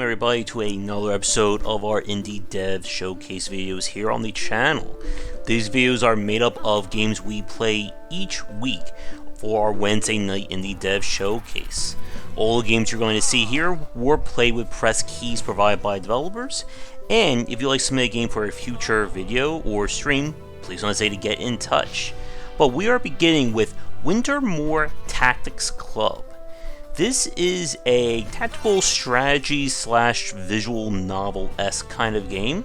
everybody to another episode of our Indie Dev Showcase videos here on the channel. These videos are made up of games we play each week for our Wednesday night Indie Dev Showcase. All the games you're going to see here were played with press keys provided by developers, and if you'd like to submit a game for a future video or stream, please don't hesitate to get in touch. But we are beginning with Wintermoor Tactics Club. This is a tactical strategy slash visual novel-esque kind of game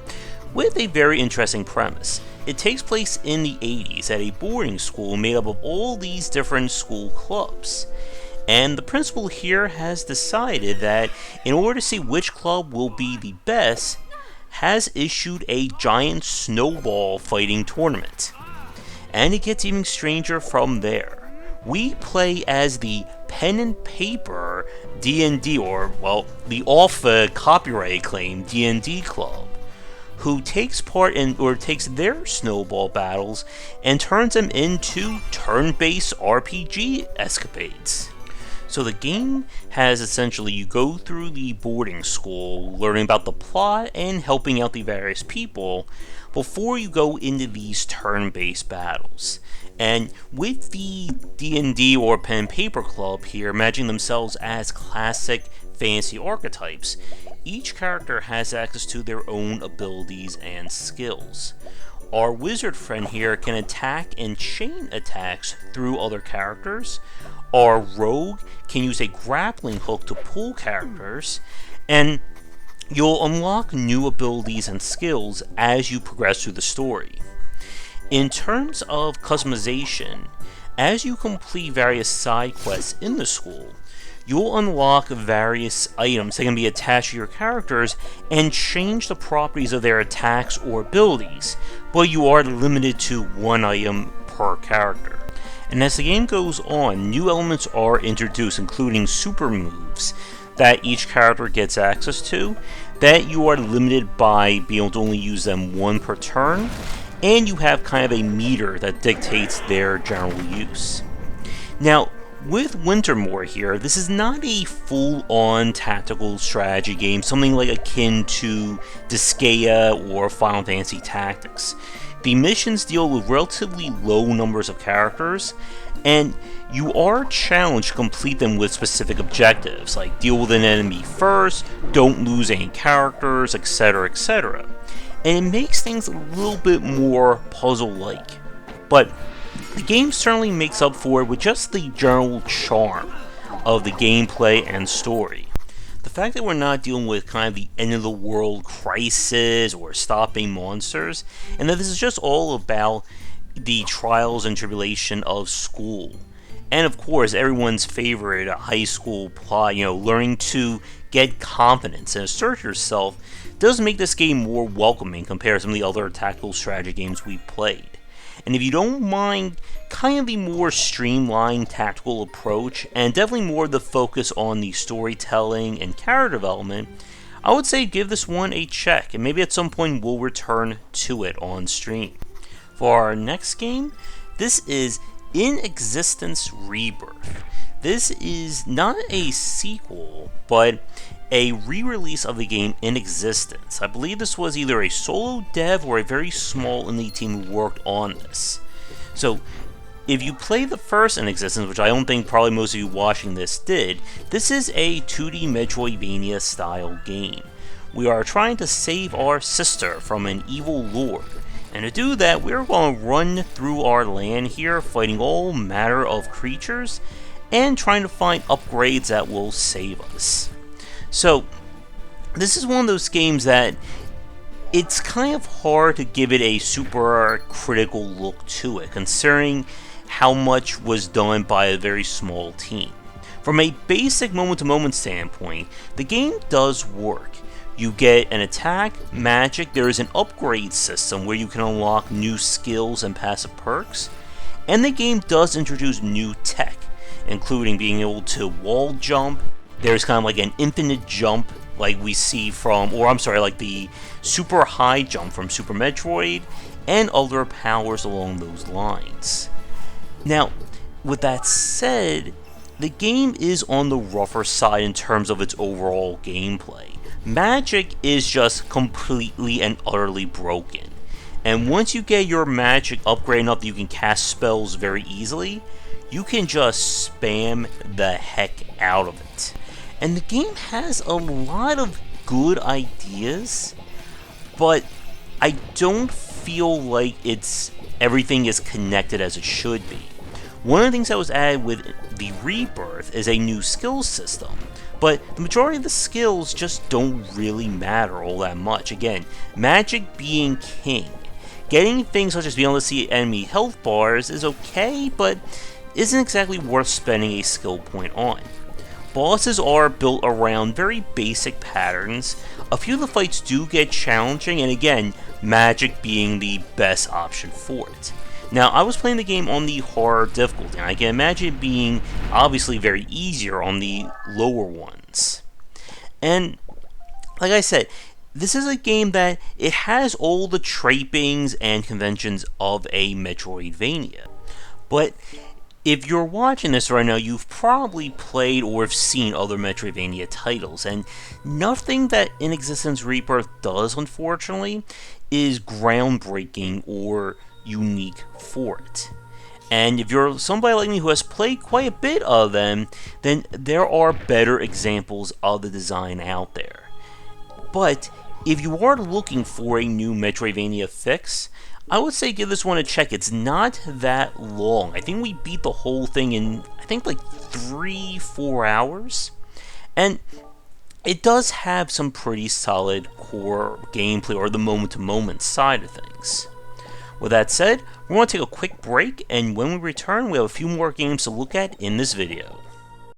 with a very interesting premise. It takes place in the 80s at a boarding school made up of all these different school clubs. And the principal here has decided that in order to see which club will be the best, has issued a giant snowball fighting tournament. And it gets even stranger from there. We play as the pen and paper D&D, or, well, the off-copyright claim D&D club, who takes part in, or takes their snowball battles and turns them into turn-based RPG escapades. So the game has essentially, you go through the boarding school, learning about the plot and helping out the various people before you go into these turn-based battles. And with the D&D or pen and paper club here, imagining themselves as classic fantasy archetypes, each character has access to their own abilities and skills. Our wizard friend here can attack and chain attacks through other characters. Our rogue can use a grappling hook to pull characters, and you'll unlock new abilities and skills as you progress through the story. In terms of customization, as you complete various side quests in the school, you'll unlock various items that can be attached to your characters and change the properties of their attacks or abilities, but you are limited to one item per character. And as the game goes on, new elements are introduced, including super moves that each character gets access to, that you are limited by being able to only use them one per turn, and you have kind of a meter that dictates their general use. Now, with Wintermoor here, this is not a full-on tactical strategy game, something like akin to Disgaea or Final Fantasy Tactics. The missions deal with relatively low numbers of characters, and you are challenged to complete them with specific objectives, like deal with an enemy first, don't lose any characters, etc., etc. And it makes things a little bit more puzzle-like. But the game certainly makes up for it with just the general charm of the gameplay and story. The fact that we're not dealing with kind of the end-of-the-world crisis or stopping monsters, and that this is just all about the trials and tribulation of school. And of course, everyone's favorite high school plot, learning to get confidence and assert yourself, does make this game more welcoming compared to some of the other tactical strategy games we've played. And if you don't mind kind of the more streamlined tactical approach, and definitely more of the focus on the storytelling and character development, I would say give this one a check, and maybe at some point we'll return to it on stream. For our next game, this is Inexistence Rebirth. This is not a sequel, but a re-release of the game Inexistence. I believe this was either a solo dev or a very small indie team who worked on this. So, if you play the first Inexistence, which I don't think probably most of you watching this did, this is a 2D Metroidvania style game. We are trying to save our sister from an evil lord. And to do that, we're going to run through our land here, fighting all manner of creatures, and trying to find upgrades that will save us. So, this is one of those games that it's kind of hard to give it a super critical look to it, considering how much was done by a very small team. From a basic moment-to-moment standpoint, the game does work. You get an attack, magic, there is an upgrade system where you can unlock new skills and passive perks, and the game does introduce new tech, including being able to wall jump. There's kind of like an infinite jump like we see from, like the super high jump from Super Metroid, and other powers along those lines. Now, with that said, the game is on the rougher side in terms of its overall gameplay. magic is just completely and utterly broken. And once you get your magic upgraded enough that you can cast spells very easily, you can just spam the heck out of it. And the game has a lot of good ideas, but I don't feel like everything is connected as it should be. One of the things that was added with the Rebirth is a new skill system, but the majority of the skills just don't really matter all that much. Again, magic being king. Getting things such as being able to see enemy health bars is okay, but isn't exactly worth spending a skill point on. Bosses are built around very basic patterns. A few of the fights do get challenging, and again, magic being the best option for it. Now, I was playing the game on the hard difficulty, and I can imagine it being obviously very easier on the lower ones. And like I said, this is a game that it has all the trappings and conventions of a Metroidvania. But if you're watching this right now, you've probably played or have seen other Metroidvania titles, and nothing that Inexistence Rebirth does, unfortunately, is groundbreaking or unique for it. And if you're somebody like me who has played quite a bit of them, then there are better examples of the design out there. But if you are looking for a new Metroidvania fix, I would say give this one a check. It's not that long. I think we beat the whole thing in, I think, like 3-4 hours. And it does have some pretty solid core gameplay, or the moment-to-moment side of things. With that said, we're going to take a quick break, and when we return, we have a few more games to look at in this video.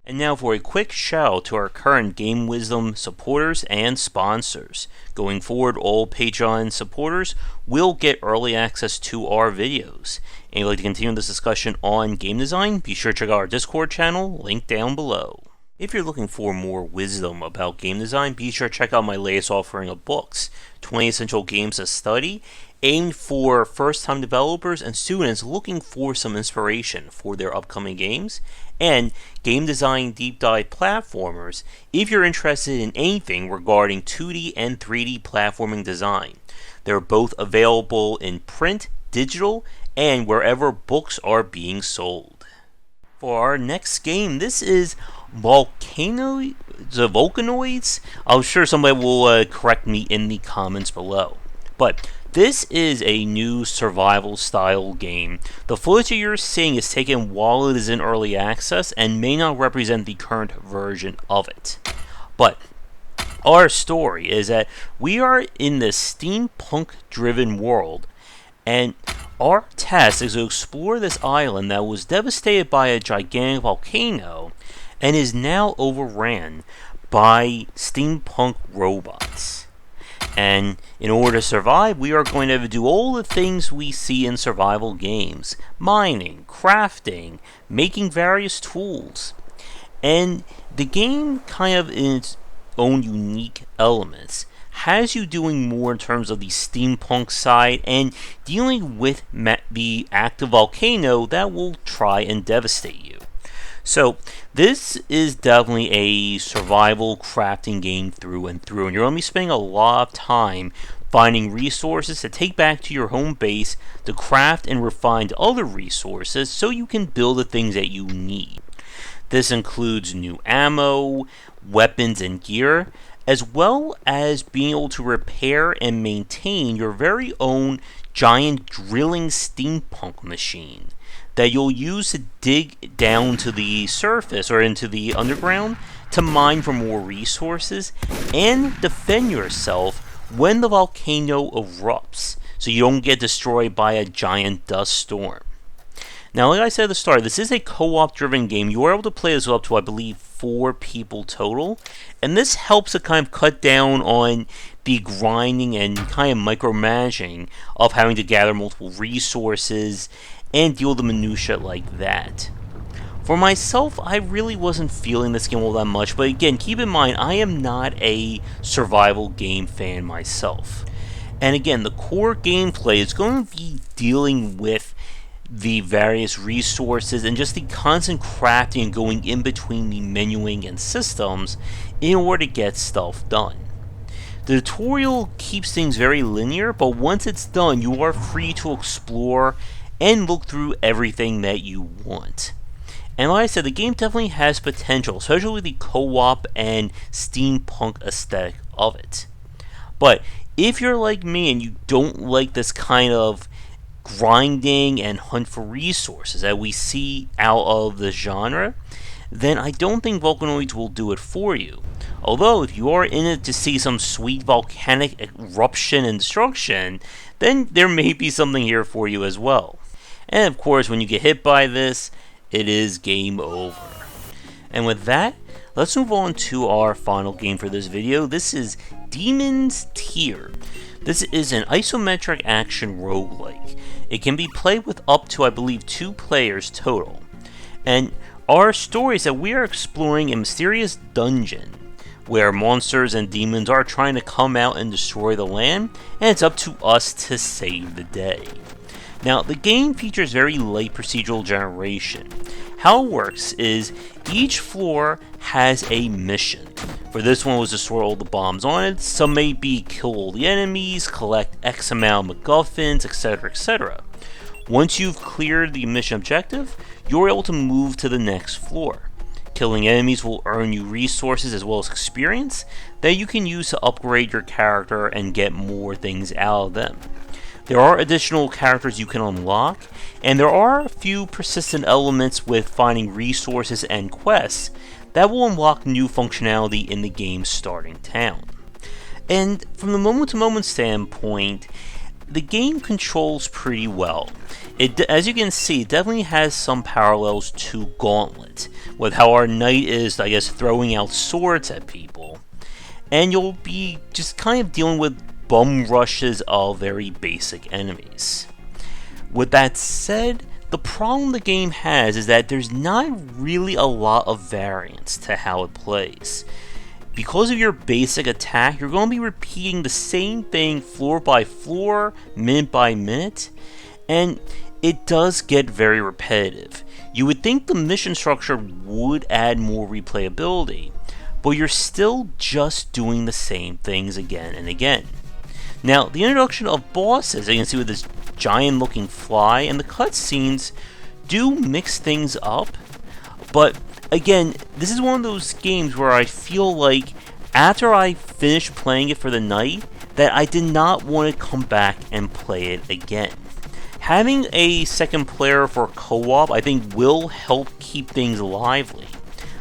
And now for a quick shout out to our current Game Wisdom supporters and sponsors. Going forward, all Patreon supporters will get early access to our videos. And if you'd like to continue this discussion on game design, be sure to check out our Discord channel, linked down below. If you're looking for more wisdom about game design, be sure to check out my latest offering of books, 20 Essential Games to Study, aimed for first-time developers and students looking for some inspiration for their upcoming games, and Game Design Deep Dive Platformers if you're interested in anything regarding 2D and 3D platforming design. They're both available in print, digital, and wherever books are being sold. For our next game, this is Volcanoids. I'm sure somebody will correct me in the comments below. But this is a new survival style game. The footage that you're seeing is taken while it is in early access and may not represent the current version of it. But our story is that we are in this steampunk driven world, and our task is to explore this island that was devastated by a gigantic volcano and is now overran by steampunk robots. And in order to survive, we are going to do all the things we see in survival games: mining, crafting, making various tools. And the game, kind of in its own unique elements, has you doing more in terms of the steampunk side and dealing with the active volcano that will try and devastate you. So this is definitely a survival crafting game through and through, and you're going to be spending a lot of time finding resources to take back to your home base to craft and refine other resources so you can build the things that you need. This includes new ammo, weapons, and gear, as well as being able to repair and maintain your very own giant drilling steampunk machine that you'll use to dig down to the surface or into the underground to mine for more resources and defend yourself when the volcano erupts, so you don't get destroyed by a giant dust storm. Now, like I said at the start, this is a co-op driven game. You are able to play this up to, I believe, 4 people total, and this helps to kind of cut down on the grinding and kind of micromanaging of having to gather multiple resources and deal with the minutia like that. For myself, I really wasn't feeling this game all that much, but again, keep in mind, I am not a survival game fan myself. And again, the core gameplay is going to be dealing with the various resources and just the constant crafting and going in between the menuing and systems in order to get stuff done. The tutorial keeps things very linear, but once it's done, you are free to explore and look through everything that you want. And like I said, the game definitely has potential, especially with the co-op and steampunk aesthetic of it. But if you're like me and you don't like this kind of grinding and hunt for resources that we see out of the genre, then I don't think Volcanoids will do it for you. Although, if you are in it to see some sweet volcanic eruption and destruction, then there may be something here for you as well. And of course, when you get hit by this, it is game over. And with that, let's move on to our final game for this video. This is Demon's Tier. This is an isometric action roguelike. It can be played with up to, I believe, 2 players total. And our story is that we are exploring a mysterious dungeon where monsters and demons are trying to come out and destroy the land, and it's up to us to save the day. Now, the game features very light procedural generation. How it works is each floor has a mission. For this one was destroy all the bombs on it. Some may be kill all the enemies, collect X amount of MacGuffins, etc, etc. Once you've cleared the mission objective, you're able to move to the next floor. Killing enemies will earn you resources as well as experience that you can use to upgrade your character and get more things out of them. There are additional characters you can unlock, and there are a few persistent elements with finding resources and quests that will unlock new functionality in the game's starting town. And from the moment-to-moment standpoint, the game controls pretty well. As you can see, it definitely has some parallels to Gauntlet, with how our knight is, I guess, throwing out swords at people. And you'll be just kind of dealing with bum rushes of very basic enemies. With that said, the problem the game has is that there's not really a lot of variance to how it plays. Because of your basic attack, you're going to be repeating the same thing floor by floor, minute by minute, and it does get very repetitive. You would think the mission structure would add more replayability, but you're still just doing the same things again and again. Now, the introduction of bosses, as you can see with this giant looking fly, and the cutscenes do mix things up, but again, this is one of those games where I feel like after I finished playing it for the night, that I did not want to come back and play it again. Having a second player for co-op, I think, will help keep things lively.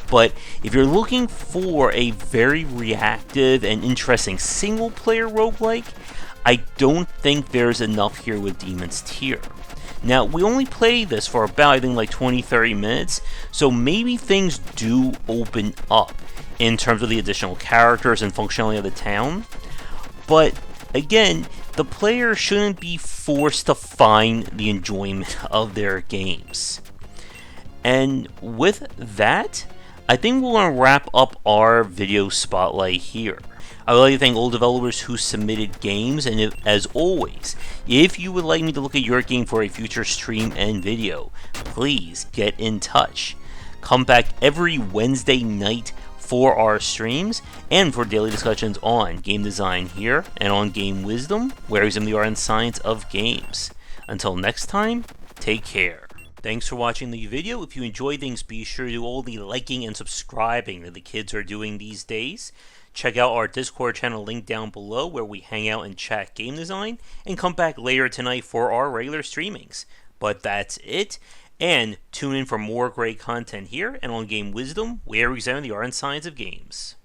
But if you're looking for a very reactive and interesting single-player roguelike, I don't think there's enough here with Demon's Tier. Now, we only played this for about, I think, like 20-30 minutes, so maybe things do open up in terms of the additional characters and functionality of the town. But, again, the player shouldn't be forced to find the enjoyment of their games. And with that, I think we're going to wrap up our video spotlight here. I would like to thank all developers who submitted games, and as always, if you would like me to look at your game for a future stream and video, please get in touch. Come back every Wednesday night for our streams and for daily discussions on game design here and on game wisdom, where we examine the art and science of games. Until next time, take care. Thanks for watching the video. If you enjoyed things, be sure to do all the liking and subscribing that the kids are doing these days. Check out our Discord channel link down below where we hang out and chat game design, and come back later tonight for our regular streamings. But that's it, and tune in for more great content here and on Game Wisdom, where we examine the art and science of games.